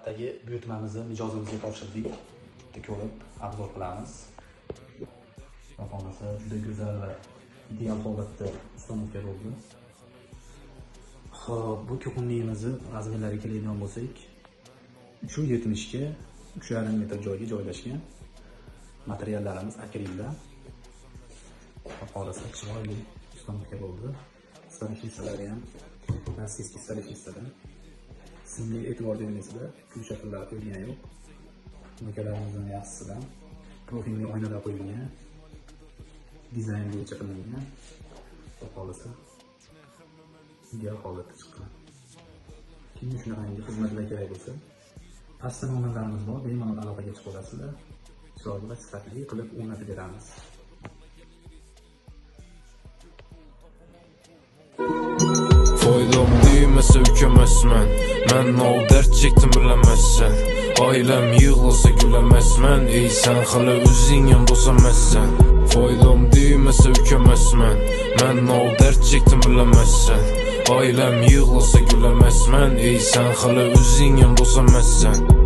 navbatdagi buyurtmamizni mijozimizga topshirdik. Bitta ko'rib, obzor qilamiz. Xohlasa juda go'zal va ideal holatda uстановка bo'ldi. Xo'p, bu ko'kunligimizni razmerlariga keladigan bo'lsak, 370 ga 3,5 metr joyga joylashgan. Materiallarimiz akrildan. Xohlasa chiroyli uстановка bo'ldi. Stolishnisalari ham rossiyskiy stolishnisadan. Simli e'tibor bermaysizlar, pul shakllar qo'yilgani yo'q. Mukalarimizning yaxshisidan profilli oynalar qo'yilgan. Dizayn bo'yicha qilingan. Xohlasa ideal holatda chiqqan. Kimga shunaqangi xizmatlar kerak bo'lsa, pastda nomerlarimiz bor, bemalol aloqaga chiqib olasizlar. Chiroyli va sifatli qilib o'rnatib beramiz. Foydam değmese ükemezmen. Ben o dert çektim bilemezsen. Ailem yığılsa gülemezmen. Ey sen hala özün yanında olsamazsan. Foydam değmese ükemezmen. Ben o dert çektim bilemezsen. Ailem yığılsa gülemezmen. Ey sen hala özün yanında olsamazsan.